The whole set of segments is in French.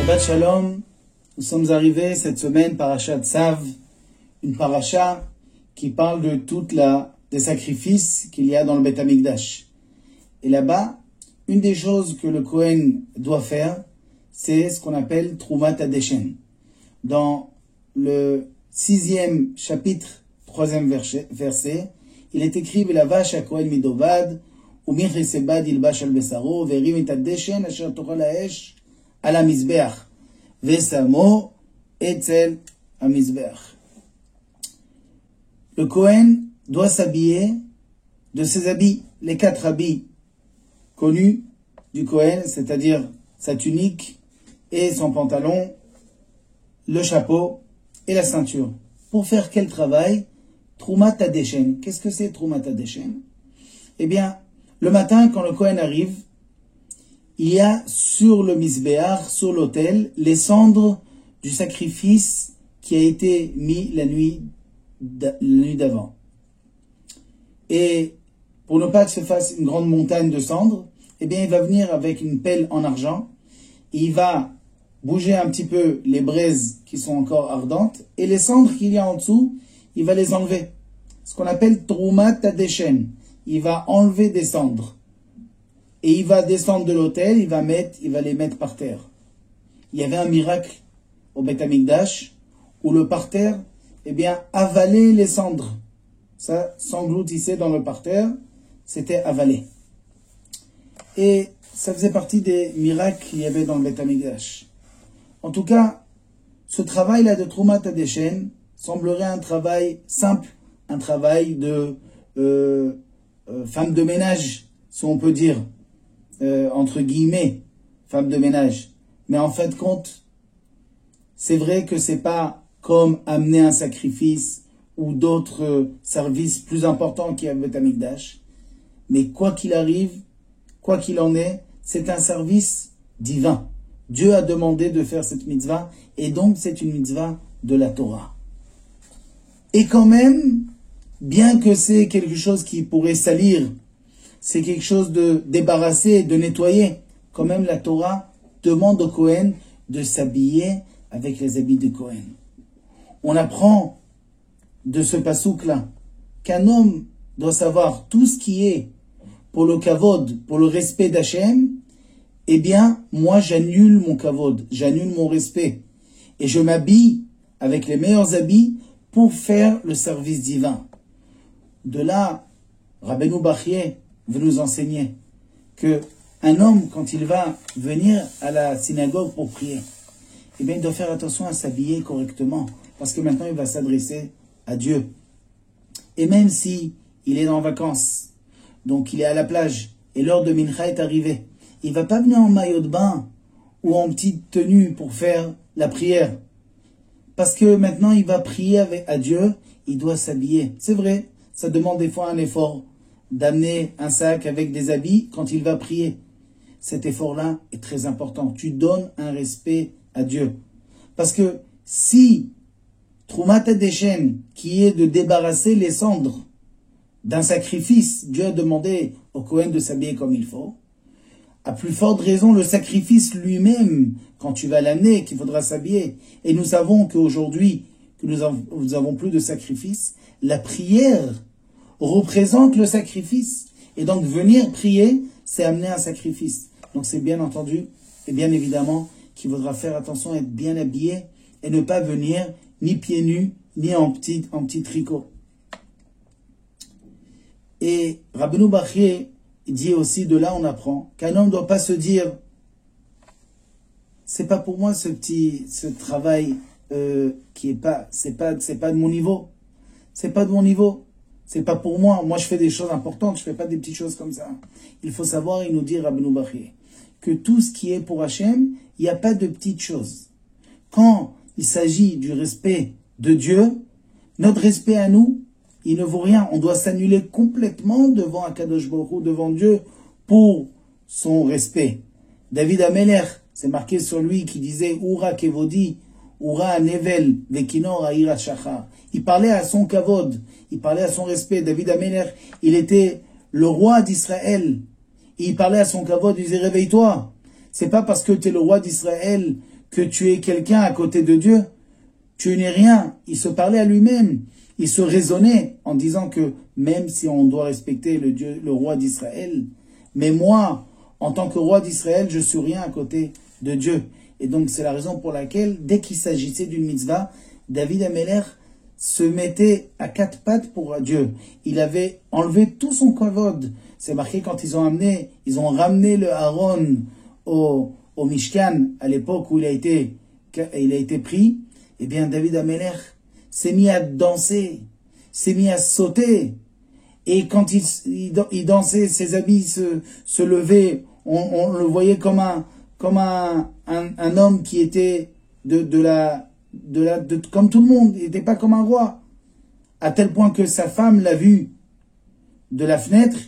Shabbat Shalom, nous sommes arrivés cette semaine, Parashat Tzav, une paracha qui parle de des sacrifices qu'il y a dans le Beth Amikdash. Et là-bas, une des choses que le Kohen doit faire, c'est ce qu'on appelle Trumat Hadeshen. Dans le 6e chapitre, 3e verset, il est écrit Velavash HaKohen Midovad, Umich Sebad Ilbash al Besaro, Verim et Hadeshen, Asher Torah Laesh, à la Mizbeach, Vesamo, Etzel, à Mizbeach. Le Kohen doit s'habiller de ses habits, les 4 habits connus du Kohen, c'est-à-dire sa tunique et son pantalon, le chapeau et la ceinture. Pour faire quel travail? Trumat Hadeshen. Qu'est-ce que c'est Trumat Hadeshen? Eh bien, le matin, quand le Kohen arrive, il y a sur le Mizbeach, sur l'autel, les cendres du sacrifice qui a été mis la nuit d'avant. Et pour ne pas que se fasse une grande montagne de cendres, eh bien, il va venir avec une pelle en argent, et il va bouger un petit peu les braises qui sont encore ardentes, et les cendres qu'il y a en dessous, il va les enlever. Ce qu'on appelle Trumat Hadeshen. Il va enlever des cendres. Et il va descendre de l'autel, il va les mettre par terre. Il y avait un miracle au Beth Amikdash, où le parterre, eh bien, avalait les cendres. Ça s'engloutissait dans le parterre, c'était avalé. Et ça faisait partie des miracles qu'il y avait dans le Beth Amikdash. En tout cas, ce travail-là de Trumat Hadeshen semblerait un travail simple, un travail de femme de ménage, si on peut dire, entre guillemets, femme de ménage. Mais en fin de compte, c'est vrai que c'est pas comme amener un sacrifice ou d'autres services plus importants qu'il y a au Beth Amikdash. Mais quoi qu'il arrive, quoi qu'il en est, c'est un service divin. Dieu a demandé de faire cette mitzvah, et donc c'est une mitzvah de la Torah. Et quand même, bien que c'est quelque chose qui pourrait salir, c'est quelque chose de débarrasser, de nettoyer, quand même la Torah demande au Kohen de s'habiller avec les habits de Kohen. On apprend de ce pasouk-là qu'un homme doit savoir tout ce qui est pour le kavod, pour le respect d'Hachem. Eh bien, moi j'annule mon kavod, j'annule mon respect, et je m'habille avec les meilleurs habits pour faire le service divin. De là, Rabbeinu Bachye veut nous enseigner que un homme, quand il va venir à la synagogue pour prier, eh bien, il doit faire attention à s'habiller correctement, parce que maintenant il va s'adresser à Dieu. Et même si il est en vacances, donc il est à la plage, et l'heure de Mincha est arrivée, il ne va pas venir en maillot de bain ou en petite tenue pour faire la prière. Parce que maintenant il va prier à Dieu, il doit s'habiller. C'est vrai, ça demande des fois un effort d'amener un sac avec des habits quand il va prier. Cet effort-là est très important. Tu donnes un respect à Dieu. Parce que si Trumat Hadeshen, qui est de débarrasser les cendres d'un sacrifice, Dieu a demandé au Kohen de s'habiller comme il faut, à plus forte raison, le sacrifice lui-même, quand tu vas l'amener, qu'il faudra s'habiller. Et nous savons qu'aujourd'hui, que nous avons plus de sacrifice, la prière représente le sacrifice. Et donc, venir prier, c'est amener un sacrifice. Donc, c'est bien entendu, et bien évidemment, qu'il faudra faire attention à être bien habillé et ne pas venir ni pieds nus, ni en petit tricot. Et Rabbeinu Bachye dit aussi, de là on apprend qu'un homme ne doit pas se dire c'est pas pour moi ce travail qui est pas, c'est pas de mon niveau. C'est pas de mon niveau. C'est pas pour moi. Moi je fais des choses importantes, je fais pas des petites choses comme ça. Il faut savoir, il nous dit Rabbeinu Bachye, que tout ce qui est pour Hachem, il n'y a pas de petites choses. Quand il s'agit du respect de Dieu, notre respect à nous, il ne vaut rien. On doit s'annuler complètement devant Akadosh Baruch Hu, devant Dieu, pour son respect. David Ameler, c'est marqué sur lui qui disait Ura Kevodi, Ura Nevel, Vekinor Aira Shachar. Il parlait à son kavod, il parlait à son respect. David Ameler, il était le roi d'Israël. Il parlait à son kavod, il disait réveille-toi. C'est pas parce que tu es le roi d'Israël que tu es quelqu'un à côté de Dieu. Tu n'es rien. Il se parlait à lui-même. Il se raisonnait en disant que même si on doit respecter le roi d'Israël, mais moi, en tant que roi d'Israël, je suis rien à côté de Dieu. Et donc c'est la raison pour laquelle, dès qu'il s'agissait d'une mitzvah, David Améler se mettait à quatre pattes pour Dieu. Il avait enlevé tout son kavod. C'est marqué quand ils ont ramené le Aaron au Mishkan, à l'époque où il a été pris. Eh bien, David Améler s'est mis à danser, s'est mis à sauter. Et quand il dansait, ses habits se levaient, on le voyait comme un homme qui était comme tout le monde. Il n'était pas comme un roi. À tel point que sa femme l'a vu de la fenêtre.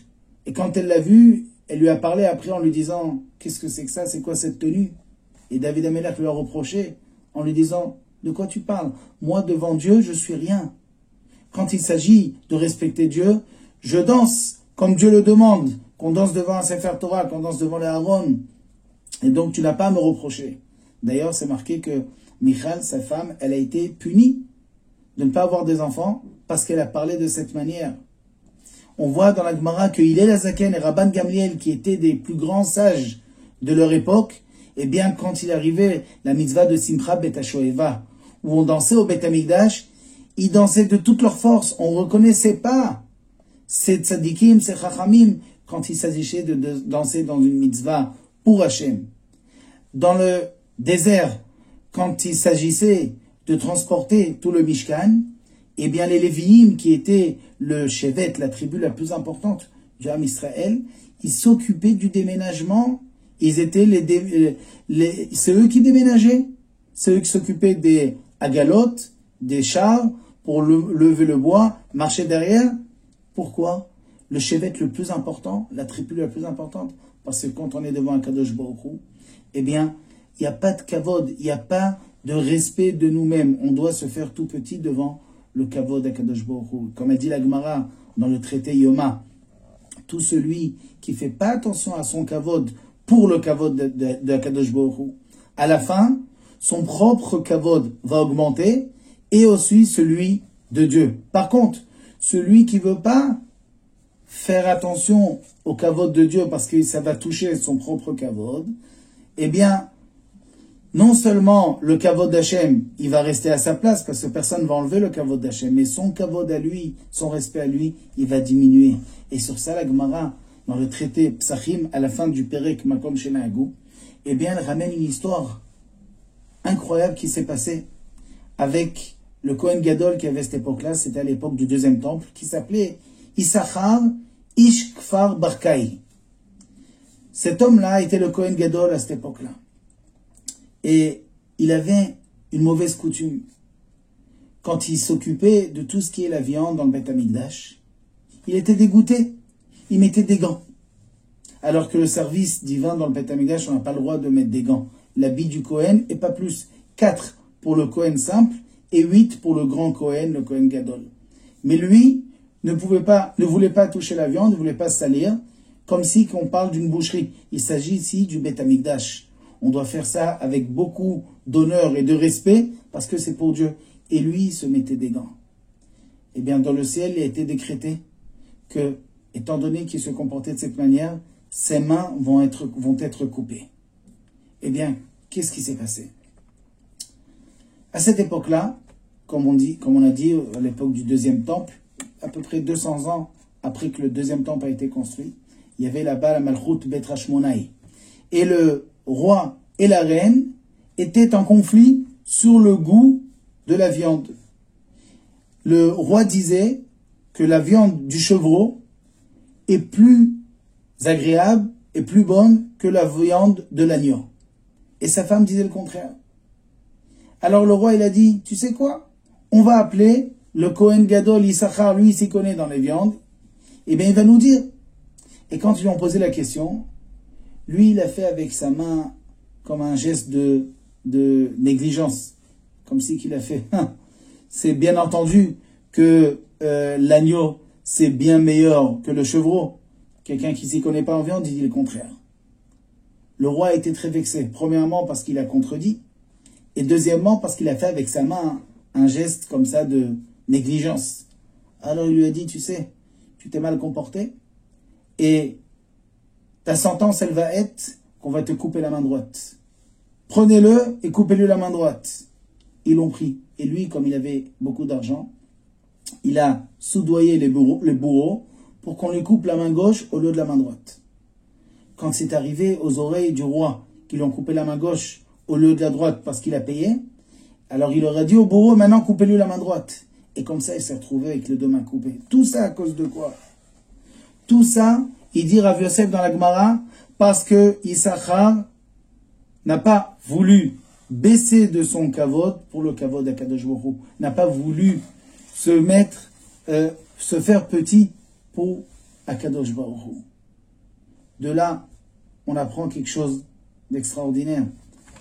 Et quand elle l'a vu, elle lui a parlé après en lui disant « Qu'est-ce que c'est que ça? C'est quoi cette tenue ?» Et David Améler lui a reproché en lui disant « De quoi tu parles? Moi, devant Dieu, je suis rien. Quand il s'agit de respecter Dieu, je danse comme Dieu le demande, qu'on danse devant un Sefer Torah, qu'on danse devant le Aaron. Et donc, tu n'as pas à me reprocher. » D'ailleurs, c'est marqué que Michal, sa femme, elle a été punie de ne pas avoir des enfants parce qu'elle a parlé de cette manière. On voit dans la Gemara que Hillel Hazaken et Rabban Gamliel, qui étaient des plus grands sages de leur époque, eh bien, quand il arrivait la mitzvah de Simcha Bet HaShoeva, où on dansait au Bet HaMikdash, ils dansaient de toute leur force. On ne reconnaissait pas ces tzadikim, ces chachamim, quand il s'agissait de danser dans une mitzvah pour Hachem. Dans le désert, quand il s'agissait de transporter tout le Mishkan, eh bien les Lévi'im, qui étaient le Shevet, la tribu la plus importante du Ham Israël, ils s'occupaient du déménagement. Ils étaient c'est eux qui déménageaient. C'est eux qui s'occupaient des agalotes, des chars, pour lever le bois, marcher derrière. Pourquoi? Le Shevet le plus important, la tribu la plus importante, parce que quand on est devant un Kadosh Baruch Hu, eh bien, il n'y a pas de kavod, il n'y a pas de respect de nous-mêmes. On doit se faire tout petit devant le kavod d'Akadosh Baruch Hu. Comme a dit la Gemara dans le traité Yoma, tout celui qui ne fait pas attention à son kavod pour le kavod d'Akadosh Baruch Hu, à la fin, son propre kavod va augmenter et aussi celui de Dieu. Par contre, celui qui ne veut pas faire attention au kavod de Dieu parce que ça va toucher son propre kavod, eh bien, non seulement le kavod d'Hachem, il va rester à sa place parce que personne ne va enlever le kavod d'Hachem, mais son kavod à lui, son respect à lui, il va diminuer. Et sur ça, la Gemara, dans le traité Psachim, à la fin du Perek Makom Shenahagu, eh bien, elle ramène une histoire incroyable qui s'est passée avec le Kohen Gadol qui avait cette époque-là, c'était à l'époque du deuxième temple, qui s'appelait Issachar Ish Kfar Barkai. Cet homme-là était le Kohen Gadol à cette époque-là. Et il avait une mauvaise coutume. Quand il s'occupait de tout ce qui est la viande dans le Beth Amikdash, il était dégoûté. Il mettait des gants. Alors que le service divin dans le Beth Amikdash, on n'a pas le droit de mettre des gants. L'habit du Kohen, et pas plus. 4 pour le Kohen simple et 8 pour le grand Kohen, le Kohen Gadol. Mais lui ne voulait pas toucher la viande, ne voulait pas se salir, comme si on parle d'une boucherie. Il s'agit ici du Beth Amikdash. On doit faire ça avec beaucoup d'honneur et de respect parce que c'est pour Dieu. Et lui, il se mettait des gants. Eh bien, dans le ciel, il a été décrété que, étant donné qu'il se comportait de cette manière, ses mains vont être coupées. Eh bien, qu'est-ce qui s'est passé? À cette époque-là, comme on a dit, à l'époque du deuxième temple, à peu près 200 ans après que le deuxième temple a été construit, il y avait là-bas la Malchut Bet Hashmonaï. Et le roi et la reine étaient en conflit sur le goût de la viande. Le roi disait que la viande du chevreau est plus agréable et plus bonne que la viande de l'agneau. Et sa femme disait le contraire. Alors le roi, il a dit, tu sais quoi? On va appeler le Kohen Gadol Issachar, lui, il s'y connaît dans les viandes. Eh bien, il va nous dire. Et quand ils lui ont posé la question, lui, il a fait avec sa main comme un geste de négligence. Comme si qu'il a fait, c'est bien entendu que l'agneau, c'est bien meilleur que le chevreau. Quelqu'un qui s'y connaît pas en viande, il dit le contraire. Le roi a été très vexé. Premièrement, parce qu'il a contredit. Et deuxièmement, parce qu'il a fait avec sa main un geste comme ça de négligence. Alors il lui a dit, tu sais, tu t'es mal comporté et ta sentence, elle va être qu'on va te couper la main droite. Prenez-le et coupez-lui la main droite. Ils l'ont pris. Et lui, comme il avait beaucoup d'argent, il a soudoyé les bourreaux pour qu'on lui coupe la main gauche au lieu de la main droite. Quand c'est arrivé aux oreilles du roi qu'ils lui ont coupé la main gauche au lieu de la droite parce qu'il a payé, alors il aurait dit au bourreau, maintenant coupez-lui la main droite. Et comme ça, il s'est retrouvé avec les deux mains coupées. Tout ça à cause de quoi? Tout ça, il dit Rav Yosef dans la Gemara, parce que Issachar n'a pas voulu baisser de son kavod pour le kavod d'Akadosh Baruch Hu, n'a pas voulu se faire petit pour Akadosh Baruch Hu. De là, on apprend quelque chose d'extraordinaire.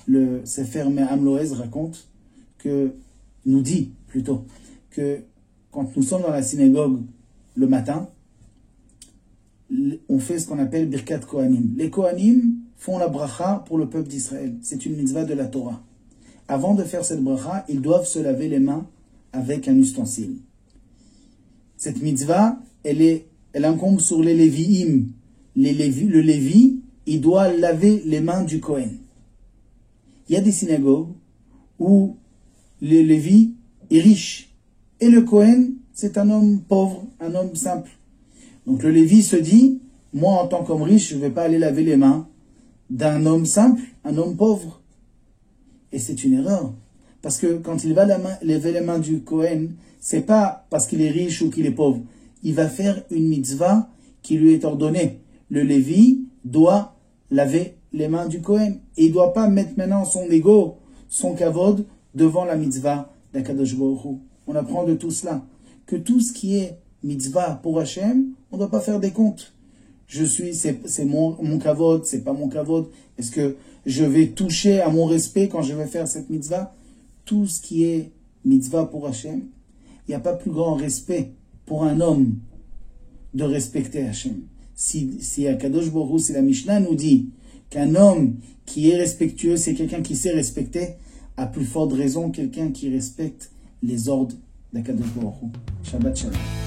Le Sefer Me'am Loez raconte nous dit plutôt, que quand nous sommes dans la synagogue le matin, on fait ce qu'on appelle Birkat Kohanim. Les Kohanim font la bracha pour le peuple d'Israël. C'est une mitzvah de la Torah. Avant de faire cette bracha, ils doivent se laver les mains avec un ustensile. Cette mitzvah, elle incombe sur les Lévi'im. Le Lévi, il doit laver les mains du Kohen. Il y a des synagogues où le Lévi est riche. Et le Kohen, c'est un homme pauvre, un homme simple. Donc le Lévi se dit, moi en tant qu'homme riche, je ne vais pas aller laver les mains d'un homme simple, un homme pauvre. Et c'est une erreur. Parce que quand il va laver les mains du Kohen, c'est pas parce qu'il est riche ou qu'il est pauvre. Il va faire une mitzvah qui lui est ordonnée. Le Lévi doit laver les mains du Kohen. Et il ne doit pas mettre maintenant son ego, son kavod, devant la mitzvah d'Akadosh Baruch Hu. On apprend de tout cela. Que tout ce qui est mitzvah pour Hachem, on ne doit pas faire des comptes. C'est mon kavod, c'est pas mon kavod. Est-ce que je vais toucher à mon respect quand je vais faire cette mitzvah? Tout ce qui est mitzvah pour Hachem, il n'y a pas plus grand respect pour un homme de respecter Hachem. Si Akadosh Baruch Hu, si la Mishnah nous dit qu'un homme qui est respectueux, c'est quelqu'un qui sait respecter, à plus forte raison, quelqu'un qui respecte les ordres d'Akadosh Baruch Hu. Shabbat Shalom.